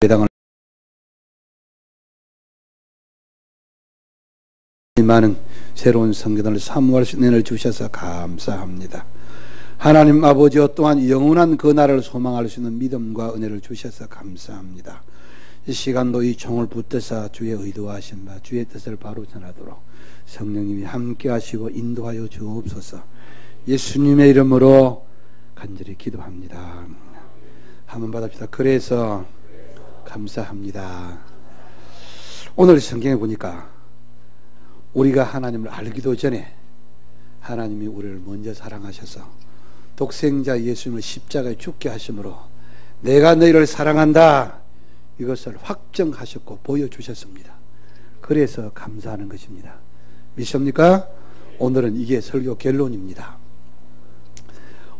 예당을 많은 새로운 성경을 사모할 수 있는 은혜를 주셔서 감사합니다. 하나님 아버지여, 또한 영원한 그 나라를 소망할 수 있는 믿음과 은혜를 주셔서 감사합니다. 이 시간도 이 종을 붙드사 주의 의도하신 바 주의 뜻을 바로 전하도록 성령님이 함께 하시고 인도하여 주옵소서. 예수님의 이름으로 간절히 기도합니다. 한번 받읍시다. 그래서 감사합니다. 오늘 성경에 보니까 우리가 하나님을 알기도 전에 하나님이 우리를 먼저 사랑하셔서 독생자 예수님을 십자가에 죽게 하심으로 내가 너희를 사랑한다, 이것을 확정하셨고 보여주셨습니다. 그래서 감사하는 것입니다. 믿습니까? 오늘은 이게 설교 결론입니다.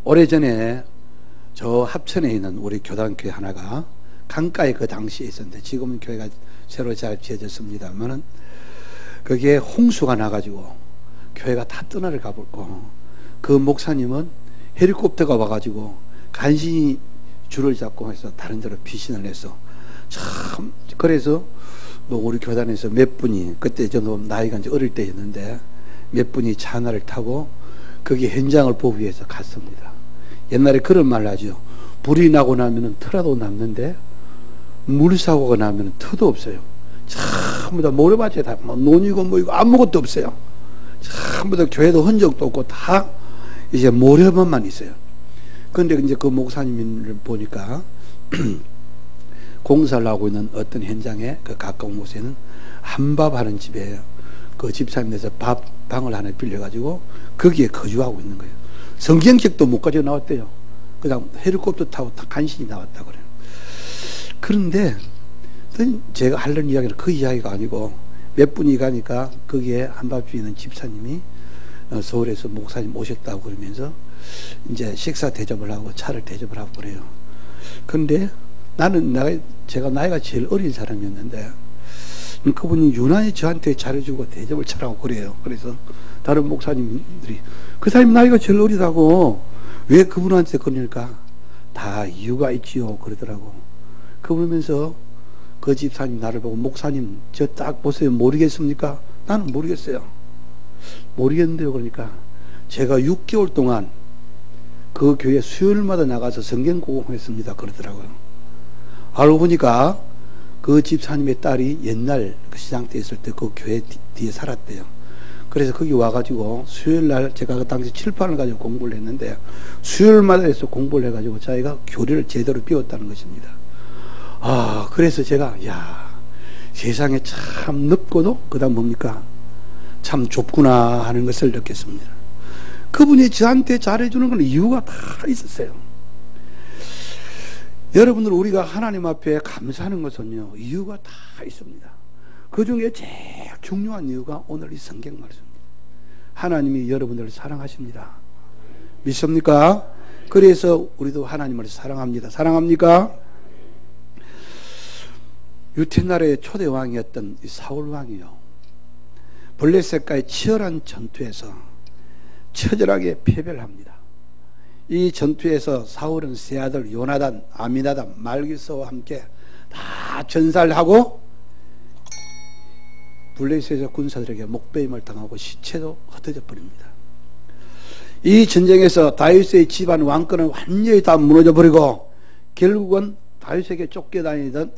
오래전에 저 합천에 있는 우리 교단교회 하나가 강가에 그 당시에 있었는데, 지금은 교회가 새로 잘 지어졌습니다만은 거기에 홍수가 나가지고 교회가 다 떠나를 가버렸고, 그 목사님은 헬리콥터가 와가지고 간신히 줄을 잡고 해서 다른 데로 피신을 해서, 참, 그래서 뭐 우리 교단에서 몇 분이, 그때 저도 나이가 이제 어릴 때였는데 몇 분이 차 하나를 타고 거기 현장을 보기 위해서 갔습니다. 옛날에 그런 말 하죠. 불이 나고 나면은 터라도 남는데 물사고가 나면은 터도 없어요. 전부 다 모래밭에 다 논이고 뭐이고 아무것도 없어요. 전부 다 교회도 흔적도 없고 다 이제 모래밭만 있어요. 그런데 이제 그 목사님을 보니까 공사를 하고 있는 어떤 현장에 그 가까운 곳에는 한밥하는 집이에요. 그 집사님에서 방을 하나 빌려가지고 거기에 거주하고 있는 거예요. 성경책도 못 가지고 나왔대요. 그다음 헬리콥터 타고 다 간신히 나왔다 그래요. 그런데 제가 하려는 이야기는 그 이야기가 아니고, 몇 분이 가니까 거기에 한밥집에 있는 집사님이 서울에서 목사님 오셨다고 그러면서 이제 식사 대접을 하고 차를 대접을 하고 그래요. 그런데 제가 나이가 제일 어린 사람이었는데 그분이 유난히 저한테 잘해주고 대접을 잘하고 그래요. 그래서 다른 목사님들이 그 사람이 나이가 제일 어리다고 왜 그분한테 그러니까 다 이유가 있지요 그러더라고. 그러면서 그 집사님 나를 보고, 목사님 저 딱 보세요, 모르겠습니까? 나는 모르겠어요. 모르겠는데요. 그러니까 제가 6개월 동안 그 교회 수요일마다 나가서 성경 공부했습니다 그러더라고요. 알고 보니까 그 집사님의 딸이 옛날 그 시장 때 있을 때 그 교회 뒤에 살았대요. 그래서 거기 와가지고 수요일날 제가 그 당시 칠판을 가지고 공부를 했는데 수요일마다 해서 공부를 해가지고 자기가 교리를 제대로 배웠다는 것입니다. 아, 그래서 제가 야, 세상에 참 넓고도 그 다음 뭡니까, 참 좁구나 하는 것을 느꼈습니다. 그분이 저한테 잘해주는 건 이유가 다 있었어요. 여러분들, 우리가 하나님 앞에 감사하는 것은요, 이유가 다 있습니다. 그 중에 제일 중요한 이유가 오늘 이 성경 말씀입니다. 하나님이 여러분들을 사랑하십니다. 믿습니까? 그래서 우리도 하나님을 사랑합니다. 사랑합니까? 유태나라의 초대왕이었던 이 사울왕이요, 블레셋과의 치열한 전투에서 처절하게 패배를 합니다. 이 전투에서 사울은 세 아들 요나단, 아미나답, 말기스와 함께 다 전사를 하고 블레셋의 군사들에게 목배임을 당하고 시체도 흩어져 버립니다. 이 전쟁에서 다윗의 집안 왕권은 완전히 다 무너져 버리고 결국은 다윗에게 쫓겨다니던,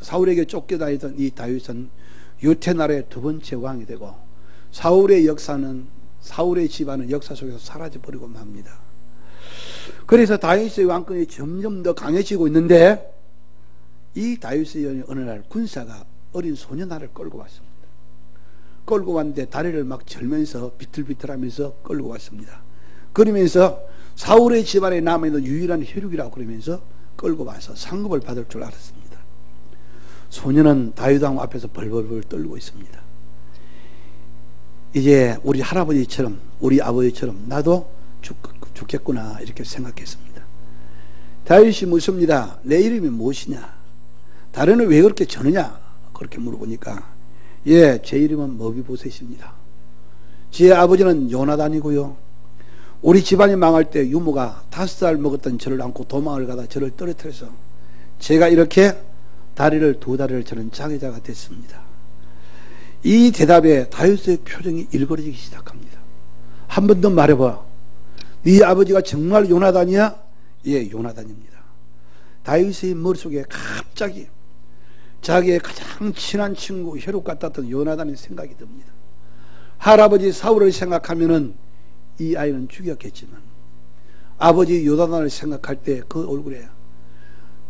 사울에게 쫓겨다니던 이 다윗은 유태나라의 두 번째 왕이 되고 사울의 집안은 역사 속에서 사라져 버리고 맙니다. 그래서 다윗의 왕권이 점점 더 강해지고 있는데, 이 다윗의 어느 날 군사가 어린 소년 하나를 끌고 왔습니다. 끌고 왔는데 다리를 막 절면서 비틀비틀하면서 끌고 왔습니다. 그러면서 사울의 집안에 남아있는 유일한 혈육이라고 그러면서 끌고 와서 상급을 받을 줄 알았습니다. 소년은 다윗왕 앞에서 벌벌벌 떨고 있습니다. 이제 우리 할아버지처럼, 우리 아버지처럼 나도 죽겠구나 이렇게 생각했습니다. 다윗이 묻습니다. 내 이름이 무엇이냐? 다른은 왜 그렇게 저느냐? 그렇게 물어보니까, 예, 제 이름은 머비보셋입니다. 제 아버지는 요나단이고요, 우리 집안이 망할 때 유모가 5살 먹었던 저를 안고 도망을 가다 저를 떨어뜨려서 제가 이렇게 다리를 두 다리를 저는 장애자가 됐습니다. 이 대답에 다윗의 표정이 일그러지기 시작합니다. 한 번 더 말해봐. 네 아버지가 정말 요나단이야? 예, 요나단입니다. 다윗의 머릿속에 갑자기 자기의 가장 친한 친구 혈육 같았던 요나단의 생각이 듭니다. 할아버지 사울을 생각하면은 이 아이는 죽였겠지만 아버지 요나단을 생각할 때 그 얼굴에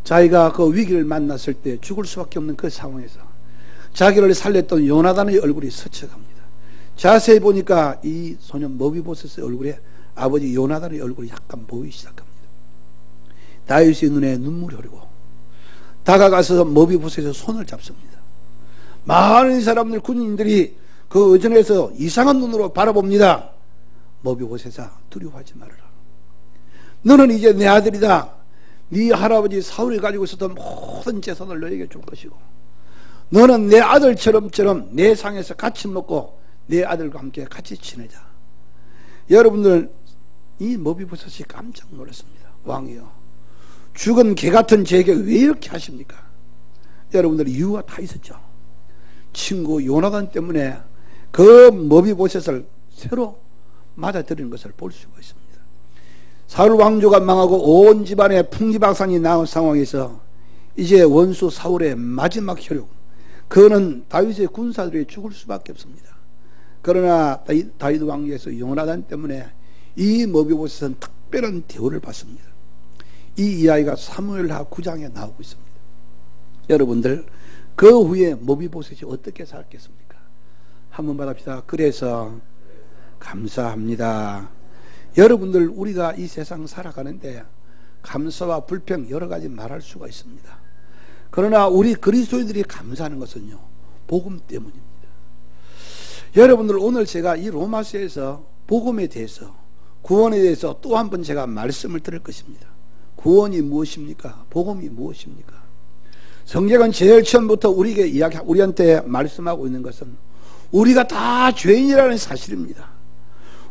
자기가 그 위기를 만났을 때 죽을 수밖에 없는 그 상황에서 자기를 살렸던 요나단의 얼굴이 스쳐갑니다. 자세히 보니까 이 소년 머비보셋의 얼굴에 아버지 요나단의 얼굴이 약간 보이기 시작합니다. 다윗의 눈에 눈물이 흐르고 다가가서 머비보셋의 손을 잡습니다. 많은 사람들 군인들이 그 의전에서 이상한 눈으로 바라봅니다. 머비보셋아, 두려워하지 말아라. 너는 이제 내 아들이다. 네 할아버지 사울이 가지고 있었던 모든 재산을 너에게 줄 것이고 너는 내 아들처럼 내 상에서 같이 먹고 내 아들과 함께 같이 지내자. 여러분들, 이 머비보셋이 깜짝 놀랐습니다. 왕이요, 죽은 개 같은 제게 왜 이렇게 하십니까? 여러분들, 이유가 다 있었죠. 친구 요나단 때문에 그 머비보셋을 새로 맞아들이는 것을 볼 수가 있습니다. 사울 왕조가 망하고 온 집안에 풍지박산이 나온 상황에서 이제 원수 사울의 마지막 혈육, 그는 다윗의 군사들이 죽을 수밖에 없습니다. 그러나 다윗 왕조에서 요나단 때문에 이 머비보셋은 특별한 대우를 받습니다. 이 이야기가 사무엘하 9장에 나오고 있습니다. 여러분들, 그 후에 머비보셋이 어떻게 살았겠습니까? 한번 받읍시다. 그래서 감사합니다. 여러분들, 우리가 이 세상 살아가는데 감사와 불평 여러 가지 말할 수가 있습니다. 그러나 우리 그리스도인들이 감사하는 것은요, 복음 때문입니다. 여러분들, 오늘 제가 이 로마서에서 복음에 대해서, 구원에 대해서 또 한 번 제가 말씀을 드릴 것입니다. 구원이 무엇입니까? 복음이 무엇입니까? 성경은 제일 처음부터 우리한테 말씀하고 있는 것은 우리가 다 죄인이라는 사실입니다.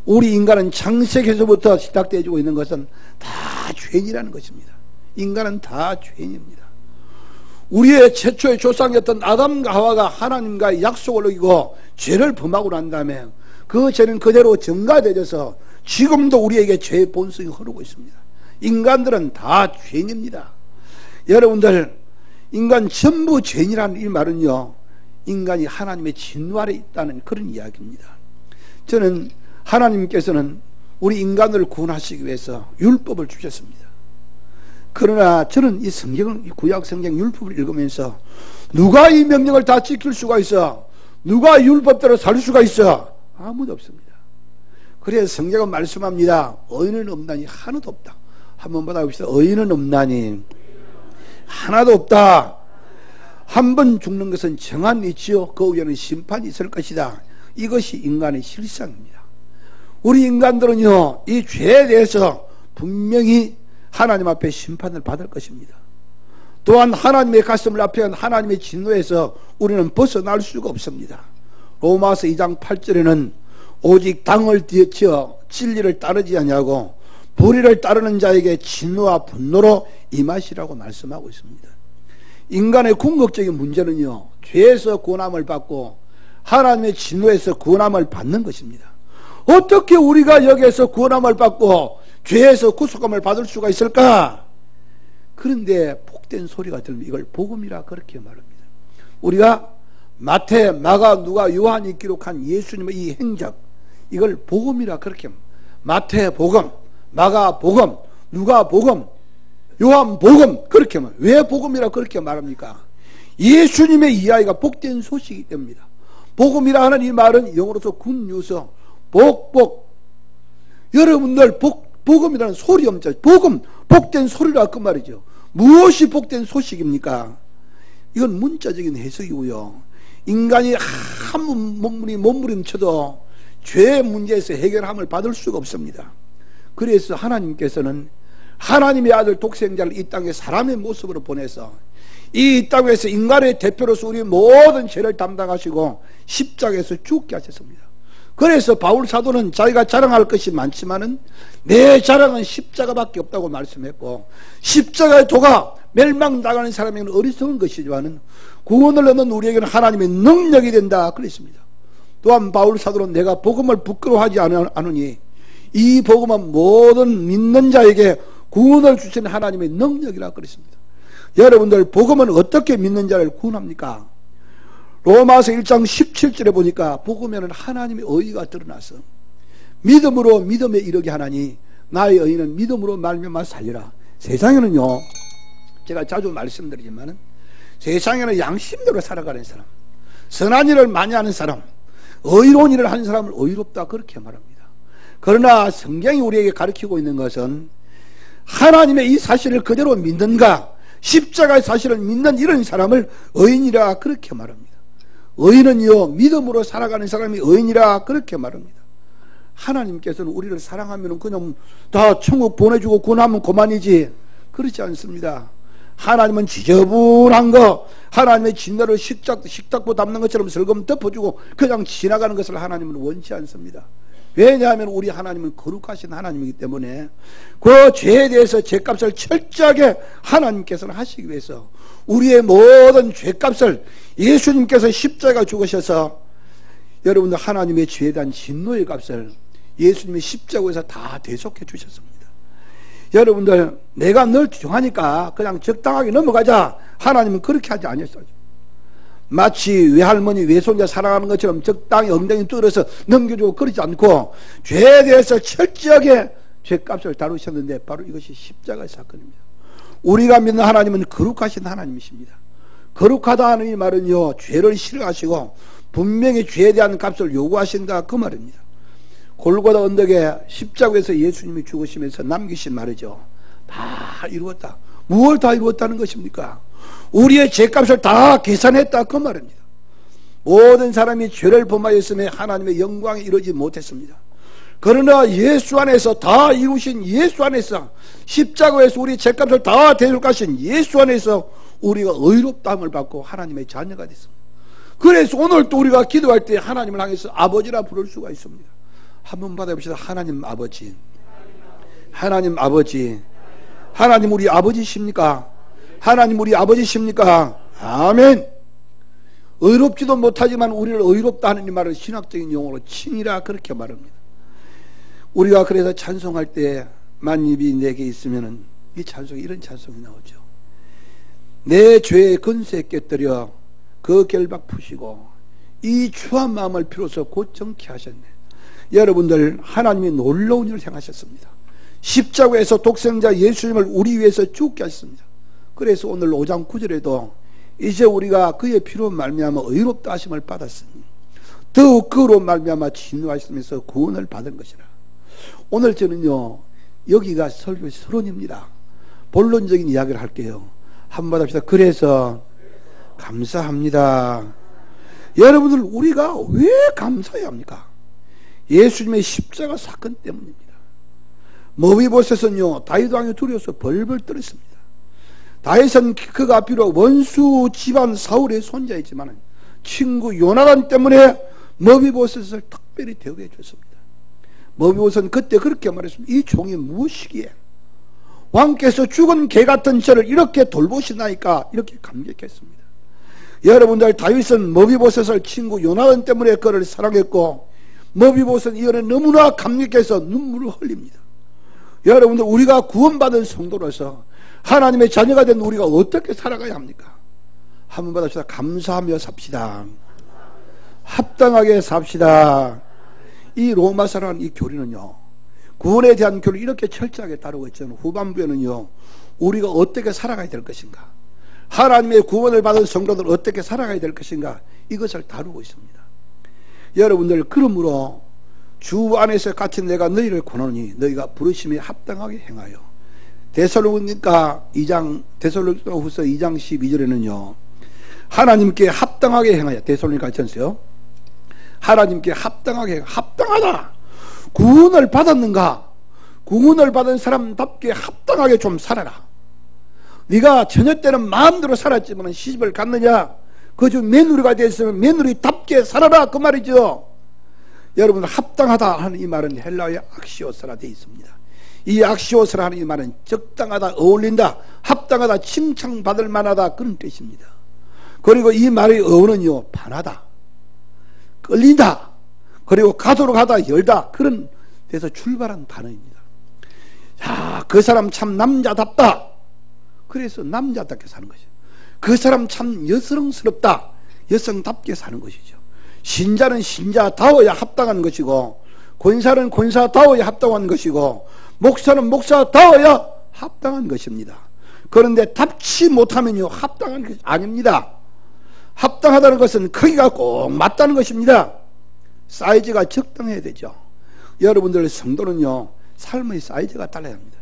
우리 인간은 창세기에서부터 시작되어지고 있는 것은 다 죄인이라는 것입니다. 인간은 다 죄인입니다. 우리의 최초의 조상이었던 아담과 하와가 하나님과의 약속을 어기고 죄를 범하고 난 다음에 그 죄는 그대로 증가되어서 지금도 우리에게 죄의 본성이 흐르고 있습니다. 인간들은 다 죄인입니다. 여러분들, 인간 전부 죄인이라는 이 말은요, 인간이 하나님의 진노 아래 있다는 그런 이야기입니다. 저는 하나님께서는 우리 인간을 구원하시기 위해서 율법을 주셨습니다. 그러나 저는 이 성경을, 이 구약 성경 율법을 읽으면서 누가 이 명령을 다 지킬 수가 있어? 누가 율법대로 살 수가 있어? 아무도 없습니다. 그래서 성경은 말씀합니다. 의인은 없나니 하나도 없다. 한번 받아봅시다. 의인은 없나니 하나도 없다. 한 번 죽는 것은 정한이 있지요. 그 위에는 심판이 있을 것이다. 이것이 인간의 실상입니다. 우리 인간들은요, 이 죄에 대해서 분명히 하나님 앞에 심판을 받을 것입니다. 또한 하나님의 가슴을 앞에 한 하나님의 진노에서 우리는 벗어날 수가 없습니다. 로마서 2장 8절에는 오직 당을 뒤쳐 진리를 따르지 아니하고 불의를 따르는 자에게 진노와 분노로 임하시라고 말씀하고 있습니다. 인간의 궁극적인 문제는요, 죄에서 구원함을 받고 하나님의 진노에서 구원함을 받는 것입니다. 어떻게 우리가 여기에서 구원함을 받고 죄에서 구속함을 받을 수가 있을까? 그런데 복된 소리가 들리면 이걸 복음이라 그렇게 말합니다. 우리가 마태, 마가, 누가, 요한이 기록한 예수님의 이 행적, 이걸 복음이라 그렇게, 마태 복음, 마가 복음, 누가 복음, 요한 복음, 그렇게 말. 왜 복음이라 그렇게 말합니까? 예수님의 이야기가 복된 소식이기 때문입니다. 복음이라 하는 이 말은 영어로서 굿뉴스, 복. 여러분들, 복음이라는 소리 엄자, 복음, 복된 소리라 그 말이죠. 무엇이 복된 소식입니까? 이건 문자적인 해석이고요. 인간이 한 몸부림쳐도 죄의 문제에서 해결함을 받을 수가 없습니다. 그래서 하나님께서는 하나님의 아들 독생자를 이 땅에 사람의 모습으로 보내서 이 땅에서 인간의 대표로서 우리 모든 죄를 담당하시고 십자가에서 죽게 하셨습니다. 그래서 바울 사도는 자기가 자랑할 것이 많지만은 내 자랑은 십자가밖에 없다고 말씀했고, 십자가의 도가 멸망당하는 사람에게는 어리석은 것이지만 구원을 얻는 우리에게는 하나님의 능력이 된다 그랬습니다. 또한 바울 사도는 내가 복음을 부끄러워하지 않으니 이 복음은 모든 믿는 자에게 구원을 주시는 하나님의 능력이라 그랬습니다. 여러분들, 복음은 어떻게 믿는 자를 구원합니까? 로마서 1장 17절에 보니까 복음에는 하나님의 의의가 드러나서 믿음으로 믿음에 이르게 하나니 나의 의의는 믿음으로 말미암아 살리라. 세상에는요, 제가 자주 말씀드리지만 세상에는 양심대로 살아가는 사람, 선한 일을 많이 하는 사람, 의로운 일을 하는 사람을 의롭다 그렇게 말합니다. 그러나 성경이 우리에게 가르치고 있는 것은 하나님의 이 사실을 그대로 믿는가, 십자가의 사실을 믿는 이런 사람을 의인이라 그렇게 말합니다. 의인은요, 믿음으로 살아가는 사람이 의인이라 그렇게 말합니다. 하나님께서는 우리를 사랑하면 그냥 다 천국 보내주고 구원하면 그만이지, 그렇지 않습니다. 하나님은 지저분한 거, 하나님의 진노를 식탁보 담는 것처럼 슬금 덮어주고 그냥 지나가는 것을 하나님은 원치 않습니다. 왜냐하면 우리 하나님은 거룩하신 하나님이기 때문에 그 죄에 대해서 죄값을 철저하게 하나님께서는 하시기 위해서 우리의 모든 죄값을 예수님께서 십자가 죽으셔서 여러분들 하나님의 죄에 대한 진노의 값을 예수님이 십자가에서 다 대속해 주셨습니다. 여러분들, 내가 널 좋아하니까 그냥 적당하게 넘어가자, 하나님은 그렇게 하지 않았어요. 마치 외할머니 외손자 사랑하는 것처럼 적당히 엉덩이 뚫어서 넘겨주고 그러지 않고 죄에 대해서 철저하게 죄값을 다루셨는데 바로 이것이 십자가의 사건입니다. 우리가 믿는 하나님은 거룩하신 하나님이십니다. 거룩하다 하는 이 말은요, 죄를 싫어하시고 분명히 죄에 대한 값을 요구하신다 그 말입니다. 골고다 언덕에 십자가에서 예수님이 죽으시면서 남기신 말이죠. 다 이루었다. 무엇을 다 이루었다는 것입니까? 우리의 죄값을 다 계산했다 그 말입니다. 모든 사람이 죄를 범하였음에 하나님의 영광에 이르지 못했습니다. 그러나 예수 안에서 다 이루신 예수 안에서 십자가에서 우리 죄값을 다 대속하신 예수 안에서 우리가 의롭다함을 받고 하나님의 자녀가 됐습니다. 그래서 오늘 또 우리가 기도할 때 하나님을 향해서 아버지라 부를 수가 있습니다. 한번 받아봅시다. 하나님 아버지, 하나님 아버지, 하나님 우리 아버지십니까? 하나님 우리 아버지십니까? 아멘. 의롭지도 못하지만 우리를 의롭다 하는 이 말을 신학적인 용어로 칭이라 그렇게 말합니다. 우리가 그래서 찬송할 때 만입이 내게 있으면은 이 찬송이 이런 찬송이 나오죠. 내 죄의 근세에 깨뜨려 그 결박 푸시고 이 추한 마음을 비로소 곧 정케 하셨네. 여러분들, 하나님이 놀라운 일을 행하셨습니다. 십자가에서 독생자 예수님을 우리 위해서 죽게 하셨습니다. 그래서 오늘 5장 9절에도 이제 우리가 그의 피로 말미암아 의롭다 하심을 받았으니 더욱 그로 말미암아 진노하시면서 구원을 받은 것이라. 오늘 저는요, 여기가 설교의 서론입니다. 본론적인 이야기를 할게요. 한번 합시다. 그래서 감사합니다. 여러분들, 우리가 왜 감사해야 합니까? 예수님의 십자가 사건 때문입니다. 머비보셋은요, 다윗 왕이 두려워서 벌벌 떨었습니다. 다윗은 그가 비록 원수 집안 사울의 손자이지만 친구 요나단 때문에 머비보셋을 특별히 대우해 줬습니다. 머비보셋은 그때 그렇게 말했습니다. 이 종이 무엇이기에 왕께서 죽은 개 같은 저를 이렇게 돌보시나이까, 이렇게 감격했습니다. 여러분들, 다윗은 머비보셋을 친구 요나단 때문에 그를 사랑했고 머비보셋은 이번에 너무나 감격해서 눈물을 흘립니다. 여러분들, 우리가 구원받은 성도로서 하나님의 자녀가 된 우리가 어떻게 살아가야 합니까? 한번 받읍시다. 감사하며 삽시다. 합당하게 삽시다. 이 로마서라는 이 교리는요, 구원에 대한 교리를 이렇게 철저하게 다루고 있잖아요. 후반부에는요, 우리가 어떻게 살아가야 될 것인가, 하나님의 구원을 받은 성도들 어떻게 살아가야 될 것인가, 이것을 다루고 있습니다. 여러분들, 그러므로 주 안에서 갇힌 내가 너희를 권하노니 너희가 부르심에 합당하게 행하여. 데살로니가 후서 2장 12절에는요 하나님께 합당하게 행하여. 데살로니가 전서요, 하나님께 합당하게, 합당하다. 구원을 받았는가? 구원을 받은 사람답게 합당하게 좀 살아라. 네가 처녀 때는 마음대로 살았지만 시집을 갔느냐, 그저 며느리가 됐으면 며느리답게 살아라, 그 말이죠. 여러분, 합당하다 하는 이 말은 헬라어의 악시오스라 되어 있습니다. 이 악시옷을 하는 이 말은 적당하다, 어울린다, 합당하다, 칭찬받을 만하다, 그런 뜻입니다. 그리고 이 말의 어원은요, 반하다, 끌린다, 그리고 가도록 하다, 열다, 그런 데서 출발한 단어입니다. 야, 그 사람 참 남자답다. 그래서 남자답게 사는 것이죠. 그 사람 참 여성스럽다. 여성답게 사는 것이죠. 신자는 신자다워야 합당한 것이고, 권사는 권사다워야 합당한 것이고, 목사는 목사다워야 합당한 것입니다. 그런데 답지 못하면요, 합당한 것이 아닙니다. 합당하다는 것은 크기가 꼭 맞다는 것입니다. 사이즈가 적당해야 되죠. 여러분들 성도는요, 삶의 사이즈가 달라야 합니다.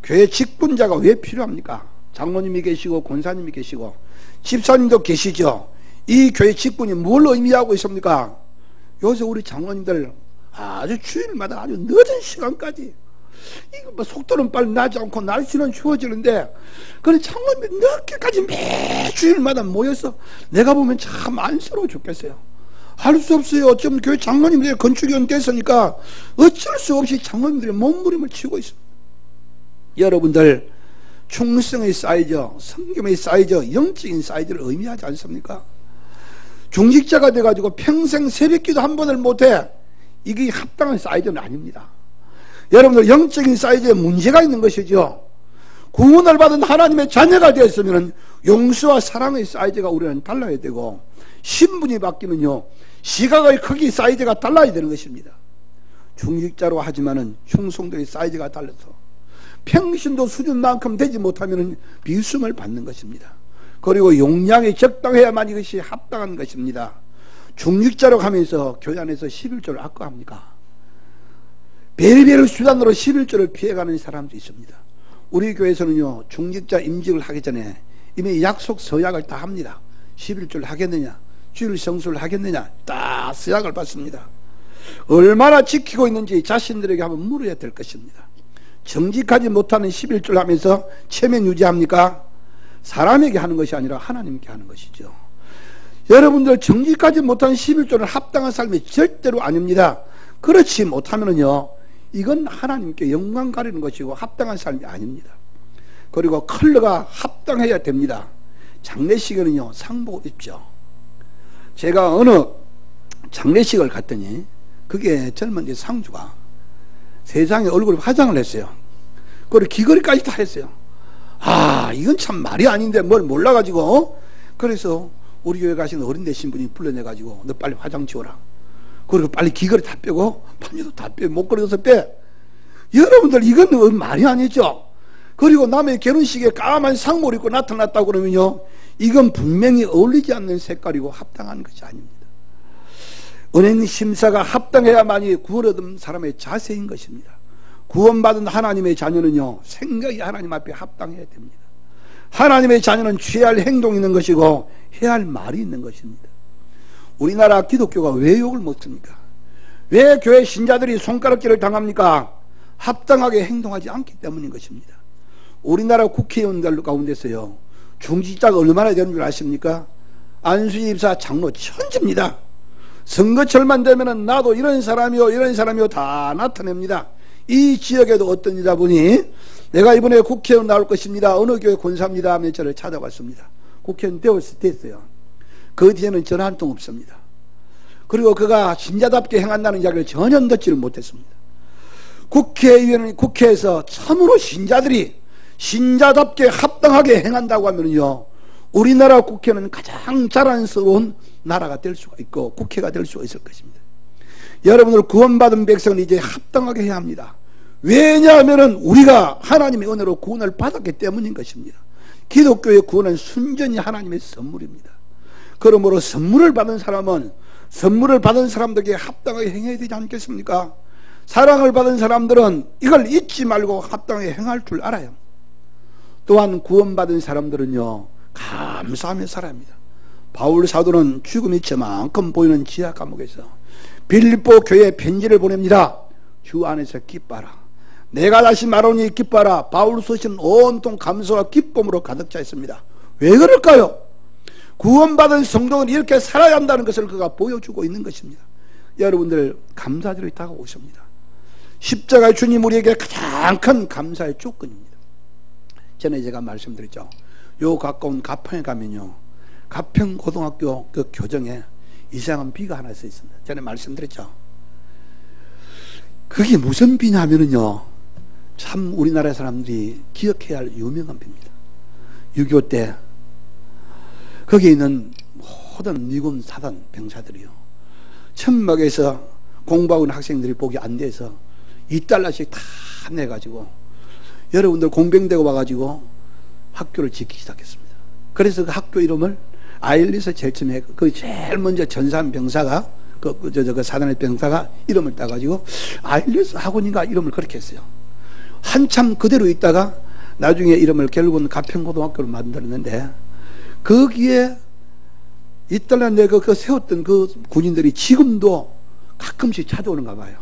교회 직분자가 왜 필요합니까? 장로님이 계시고 권사님이 계시고 집사님도 계시죠. 이 교회 직분이 뭘 의미하고 있습니까? 요새 우리 장로님들 아주 주일마다 아주 늦은 시간까지, 이거 뭐 속도는 빨리 나지 않고 날씨는 추워지는데, 그런 장로님이 늦게까지 매 주일마다 모여서 내가 보면 참 안쓰러워 죽겠어요. 할 수 없어요. 어쩌면 교회 장로님들이 건축위원 됐으니까 어쩔 수 없이 장로님들이 몸부림을 치고 있습니다. 여러분들, 충성의 사이즈, 성경의 사이즈, 영적인 사이즈를 의미하지 않습니까? 중직자가 돼가지고 평생 새벽기도 한 번을 못해, 이게 합당한 사이즈는 아닙니다. 여러분들, 영적인 사이즈에 문제가 있는 것이죠. 구원을 받은 하나님의 자녀가 되었으면 용서와 사랑의 사이즈가 우리는 달라야 되고, 신분이 바뀌면요, 시각의 크기 사이즈가 달라야 되는 것입니다. 중직자로 하지만은 충성도의 사이즈가 달라서 평신도 수준만큼 되지 못하면 비웃음을 받는 것입니다. 그리고 용량이 적당해야만 이것이 합당한 것입니다. 중직자로 가면서 교회 안에서 11조를 아까워합니까? 별의별 수단으로 11조를 피해가는 사람도 있습니다. 우리 교회에서는요, 중직자 임직을 하기 전에 이미 약속 서약을 다 합니다. 11조를 하겠느냐, 주일 성수를 하겠느냐, 다 서약을 받습니다. 얼마나 지키고 있는지 자신들에게 한번 물어야 될 것입니다. 정직하지 못하는 11조를 하면서 체면 유지합니까? 사람에게 하는 것이 아니라 하나님께 하는 것이죠. 여러분들, 정직하지 못한 11조는 합당한 삶이 절대로 아닙니다. 그렇지 못하면요, 이건 하나님께 영광 가리는 것이고 합당한 삶이 아닙니다. 그리고 컬러가 합당해야 됩니다. 장례식에는요, 상복 입죠. 제가 어느 장례식을 갔더니 그게 젊은 상주가 세상에 얼굴에 화장을 했어요. 그리고 귀걸이까지 다 했어요. 아, 이건 참 말이 아닌데 뭘 몰라가지고, 그래서 우리 교회 가시는 어린 되신 분이 불러내가지고 너 빨리 화장 지워라. 그리고 빨리 귀걸이 다 빼고 반지도 다 빼, 목걸이도 빼. 여러분들, 이건 말이 아니죠. 그리고 남의 결혼식에 까만 상복을 입고 나타났다고 그러면요, 이건 분명히 어울리지 않는 색깔이고 합당한 것이 아닙니다. 은행 심사가 합당해야만이 구원 얻은 사람의 자세인 것입니다. 구원받은 하나님의 자녀는요, 생각이 하나님 앞에 합당해야 됩니다. 하나님의 자녀는 취해야 할 행동이 있는 것이고 해야 할 말이 있는 것입니다. 우리나라 기독교가 왜 욕을 먹습니까? 왜 교회 신자들이 손가락질을 당합니까? 합당하게 행동하지 않기 때문인 것입니다. 우리나라 국회의원들 가운데서요, 중직자가 얼마나 되는 줄 아십니까? 안수지 집사, 장로 천지입니다. 선거철만 되면은 나도 이런 사람이요, 이런 사람이요 다 나타냅니다. 이 지역에도 어떤 여자분이 내가 이번에 국회의원 나올 것입니다, 어느 교회 권사입니다 하며 저를 찾아왔습니다. 국회의원 됐어요. 그 뒤에는 전화 한 통 없습니다. 그리고 그가 신자답게 행한다는 이야기를 전혀 듣지를 못했습니다. 국회의원은 국회에서 참으로 신자들이 신자답게 합당하게 행한다고 하면요, 우리나라 국회는 가장 자랑스러운 나라가 될 수가 있고 국회가 될 수가 있을 것입니다. 여러분들, 구원받은 백성은 이제 합당하게 해야 합니다. 왜냐하면 우리가 하나님의 은혜로 구원을 받았기 때문인 것입니다. 기독교의 구원은 순전히 하나님의 선물입니다. 그러므로 선물을 받은 사람은 선물을 받은 사람들에게 합당하게 행해야 되지 않겠습니까? 사랑을 받은 사람들은 이걸 잊지 말고 합당하게 행할 줄 알아요. 또한 구원받은 사람들은요, 감사하며 살아야 합니다. 바울 사도는 죽음이 저만큼 보이는 지하 감옥에서 빌립보 교회에 편지를 보냅니다. 주 안에서 기뻐하라. 내가 다시 말하노니 기뻐하라. 바울 소식은 온통 감사와 기쁨으로 가득 차 있습니다. 왜 그럴까요? 구원받은 성도는 이렇게 살아야 한다는 것을 그가 보여주고 있는 것입니다. 여러분들, 감사절이 다가오십니다. 십자가 주님 우리에게 가장 큰 감사의 조건입니다. 전에 제가 말씀드렸죠. 요 가까운 가평에 가면요, 가평고등학교 그 교정에 이상한 비가 하나 써 있습니다. 전에 말씀드렸죠. 그게 무슨 비냐면요, 참 우리나라 사람들이 기억해야 할 유명한 비입니다. 6.25 때 거기에 있는 모든 미군 사단 병사들이요, 천막에서 공부하고 있는 학생들이 보기 안 돼서 $2씩 다 내가지고 여러분들 공병대가 와가지고 학교를 짓기 시작했습니다. 그래서 그 학교 이름을 아일리스 제일 처음에 그 제일 먼저 전산 병사가 그 사단의 병사가 이름을 따가지고 아일리스 학원인가 이름을 그렇게 했어요. 한참 그대로 있다가 나중에 이름을 결국은 가평고등학교로 만들었는데, 거기에 $2 내고 그 세웠던 그 군인들이 지금도 가끔씩 찾아오는가 봐요.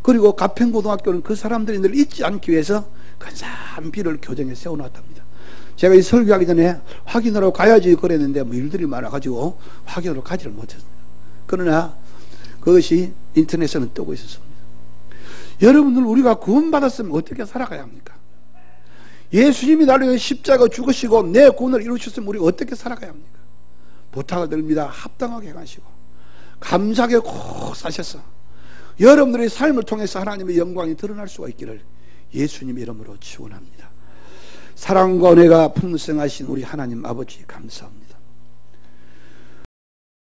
그리고 가평고등학교는 그 사람들이 늘 잊지 않기 위해서 근사한 비를 교정에 세워놨답니다. 제가 이 설교하기 전에 확인하러 가야지 그랬는데 뭐 일들이 많아가지고 확인하러 가지를 못했습니다. 그러나 그것이 인터넷에는 뜨고 있었습니다. 여러분들, 우리가 구원받았으면 어떻게 살아가야 합니까? 예수님이 나를 위해 십자가 죽으시고 내 구원을 이루셨으면 우리가 어떻게 살아가야 합니까? 부탁을 드립니다. 합당하게 행하시고 감사하게 꼭 사셔서 여러분들의 삶을 통해서 하나님의 영광이 드러날 수가 있기를 예수님 이름으로 축원합니다. 사랑과 은혜가 풍성하신 우리 하나님 아버지 감사합니다.